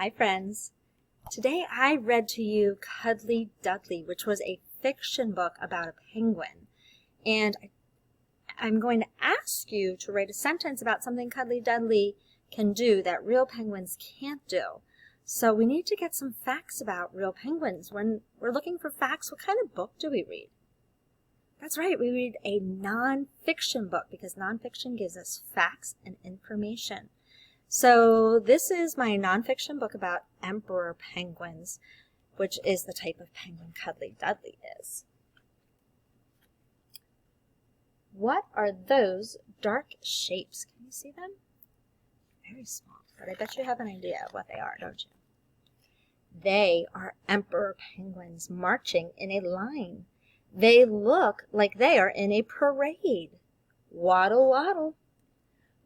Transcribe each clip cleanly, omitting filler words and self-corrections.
Hi friends. Today I read to you Cuddly Dudley, which was a fiction book about a penguin. And I'm going to ask you to write a sentence about something Cuddly Dudley can do that real penguins can't do. So we need to get some facts about real penguins. When we're looking for facts, what kind of book do we read? That's right, we read a nonfiction book because nonfiction gives us facts and information. So this is my nonfiction book about emperor penguins, which is the type of penguin Cuddly Dudley is. What are those dark shapes? Can you see them? Very small, but I bet you have an idea of what they are, don't you? They are emperor penguins marching in a line. They look like they are in a parade. Waddle, waddle.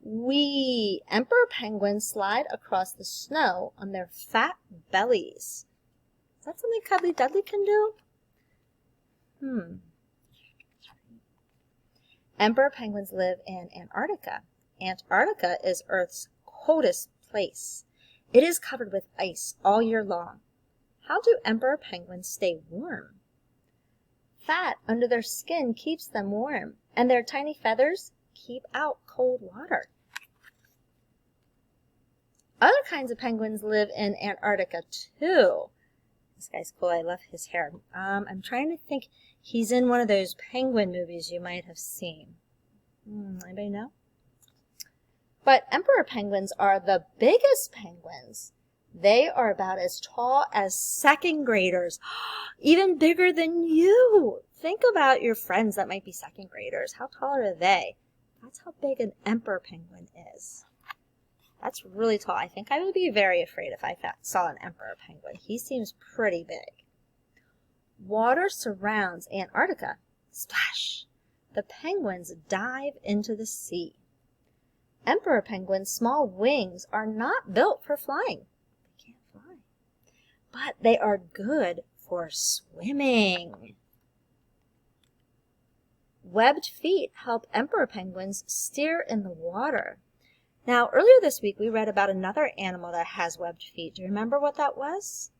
Wee! Emperor penguins slide across the snow on their fat bellies. Is that something Cuddly Dudley can do? Emperor penguins live in Antarctica. Antarctica is Earth's coldest place. It is covered with ice all year long. How do emperor penguins stay warm? Fat under their skin keeps them warm, and their tiny feathers keep out cold water. Other kinds of penguins live in Antarctica too. This guy's cool. I love his hair. I'm trying to think. He's in one of those penguin movies you might have seen. Anybody know? But emperor penguins are the biggest penguins. They are about as tall as second graders, even bigger than you. Think about your friends that might be second graders. How tall are they? That's how big an emperor penguin is. That's really tall. I think I would be very afraid if I saw an emperor penguin. He seems pretty big. Water surrounds Antarctica. Splash! The penguins dive into the sea. Emperor penguins' small wings are not built for flying. They can't fly. But they are good for swimming. Webbed feet help emperor penguins steer in the water. Now, earlier this week, we read about another animal that has webbed feet. Do you remember what that was?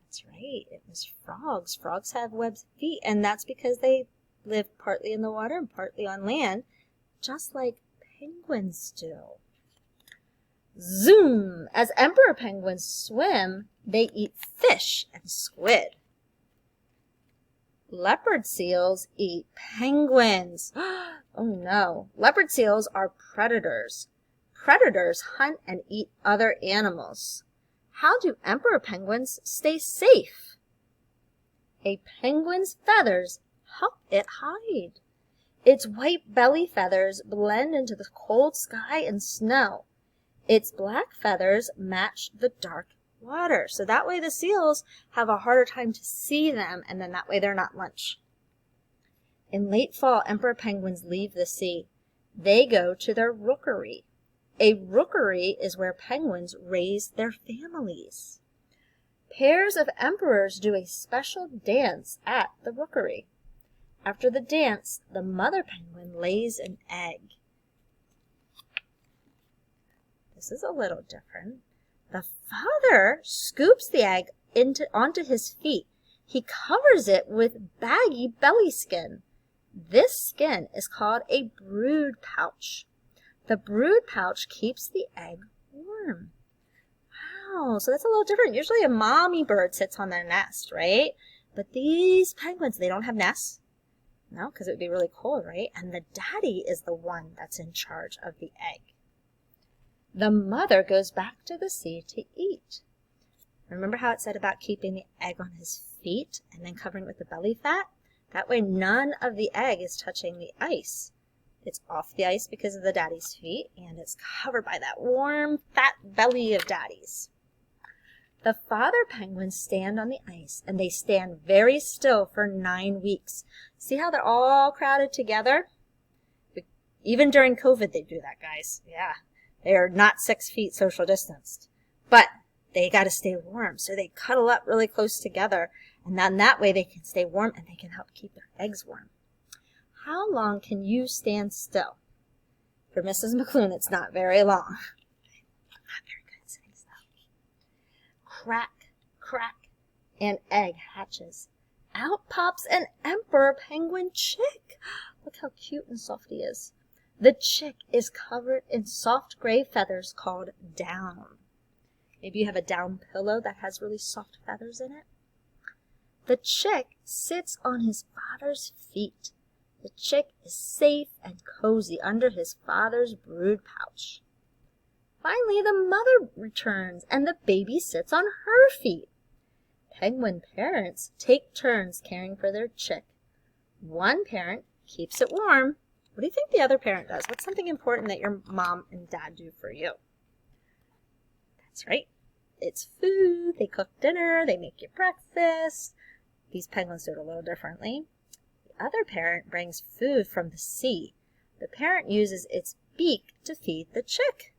That's right. It was frogs. Frogs have webbed feet, and that's because they live partly in the water and partly on land, just like penguins do. Zoom! As emperor penguins swim, they eat fish and squid. Leopard seals eat penguins. Oh no. Leopard seals are predators. Predators hunt and eat other animals. How do emperor penguins stay safe? A penguin's feathers help it hide. Its white belly feathers blend into the cold sky and snow. Its black feathers match the dark water. So that way the seals have a harder time to see them, and then that way they're not lunch. In late fall, emperor penguins leave the sea. They go to their rookery. A rookery is where penguins raise their families. Pairs of emperors do a special dance at the rookery. After the dance, the mother penguin lays an egg. This is a little different. The father scoops the egg onto his feet. He covers it with baggy belly skin. This skin is called a brood pouch. The brood pouch keeps the egg warm. Wow, so that's a little different. Usually a mommy bird sits on their nest, right? But these penguins, they don't have nests. No, because it would be really cold, right? And the daddy is the one that's in charge of the egg. The mother goes back to the sea to eat. Remember how it said about keeping the egg on his feet and then covering it with the belly fat? That way none of the egg is touching the ice. It's off the ice because of the daddy's feet, and it's covered by that warm, fat belly of daddy's. The father penguins stand on the ice, and they stand very still for 9 weeks. See how they're all crowded together? Even during COVID, they do that, guys. Yeah. They are not 6 feet social distanced, but they got to stay warm. So they cuddle up really close together, and then that way they can stay warm and they can help keep their eggs warm. How long can you stand still? For Mrs. McClune, it's not very long. I'm not very good at sitting still. Crack, crack, an egg hatches. Out pops an emperor penguin chick. Look how cute and soft he is. The chick is covered in soft gray feathers called down. Maybe you have a down pillow that has really soft feathers in it. The chick sits on his father's feet. The chick is safe and cozy under his father's brood pouch. Finally, the mother returns, and the baby sits on her feet. Penguin parents take turns caring for their chick. One parent keeps it warm. What do you think the other parent does? What's something important that your mom and dad do for you? That's right. It's food. They cook dinner. They make you breakfast. These penguins do it a little differently. The other parent brings food from the sea. The parent uses its beak to feed the chick.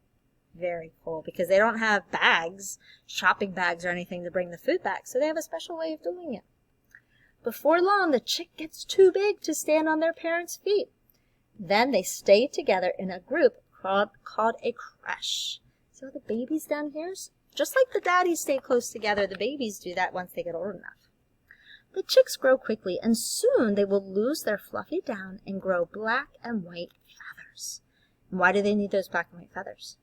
Very cool, because they don't have bags, shopping bags or anything to bring the food back, so they have a special way of doing it. Before long, the chick gets too big to stand on their parents' feet. Then they stay together in a group called a creche. See how the babies down here? Just like the daddies stay close together, the babies do that once they get old enough. The chicks grow quickly, and soon they will lose their fluffy down and grow black and white feathers. And why do they need those black and white feathers?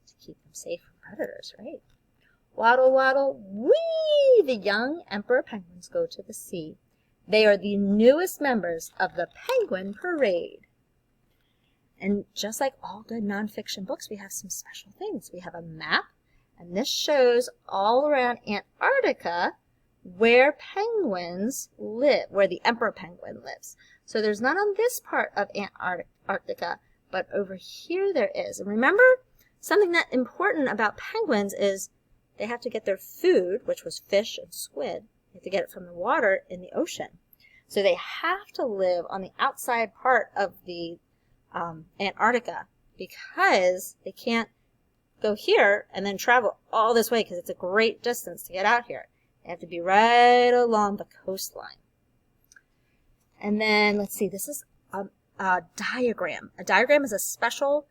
To keep them safe from predators, right? Waddle, waddle, whee! The young emperor penguins go to the sea. They are the newest members of the Penguin Parade. And just like all good nonfiction books, we have some special things. We have a map, and this shows all around Antarctica where penguins live, where the emperor penguin lives. So there's none on this part of Antarctica, but over here there is. And remember, something that's important about penguins is they have to get their food, which was fish and squid. They have to get it from the water in the ocean. So they have to live on the outside part of the Antarctica, because they can't go here and then travel all this way, because it's a great distance to get out here. They have to be right along the coastline. And then, let's see, this is a diagram. A diagram is a special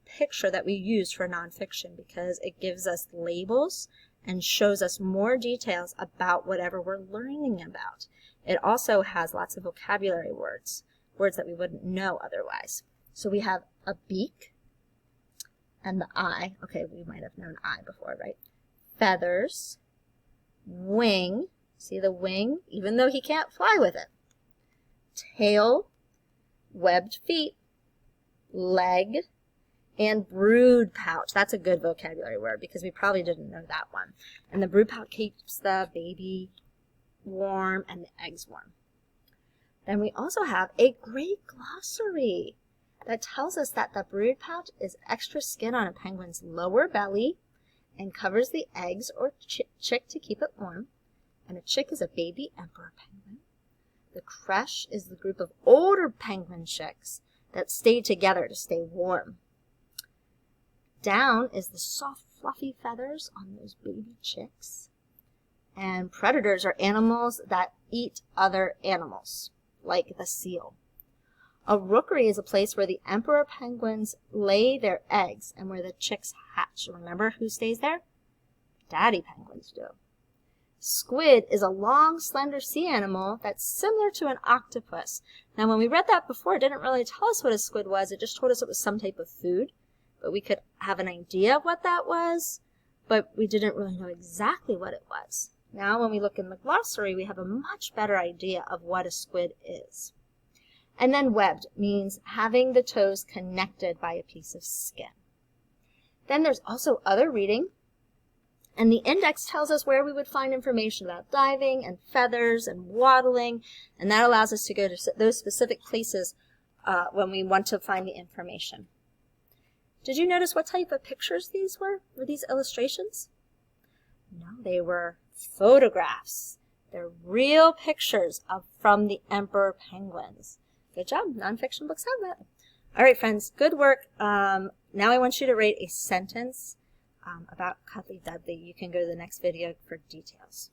picture that we use for nonfiction because it gives us labels and shows us more details about whatever we're learning about. It also has lots of vocabulary words that we wouldn't know otherwise. So we have a beak and the eye. Okay, we might have known eye before, right? Feathers, wing, see the wing, even though he can't fly with it. Tail, webbed feet, leg, and brood pouch. That's a good vocabulary word because we probably didn't know that one. And the brood pouch keeps the baby warm and the eggs warm. Then we also have a great glossary that tells us that the brood pouch is extra skin on a penguin's lower belly and covers the eggs or chick to keep it warm. And a chick is a baby emperor penguin. The creche is the group of older penguin chicks that stay together to stay warm. Down is the soft, fluffy feathers on those baby chicks. And predators are animals that eat other animals, like the seal. A rookery is a place where the emperor penguins lay their eggs and where the chicks hatch. Remember who stays there? Daddy penguins do. Squid is a long, slender sea animal that's similar to an octopus. Now, when we read that before, it didn't really tell us what a squid was. It just told us it was some type of food. But we could have an idea of what that was, but we didn't really know exactly what it was. Now, when we look in the glossary, we have a much better idea of what a squid is. And then webbed means having the toes connected by a piece of skin. Then there's also other reading, and the index tells us where we would find information about diving and feathers and waddling, and that allows us to go to those specific places when we want to find the information. Did you notice what type of pictures these were? Were these illustrations? No, they were photographs. They're real pictures from the emperor penguins. Good job. Nonfiction books have that. All right, friends, good work. Now I want you to write a sentence about Cuddly Dudley. You can go to the next video for details.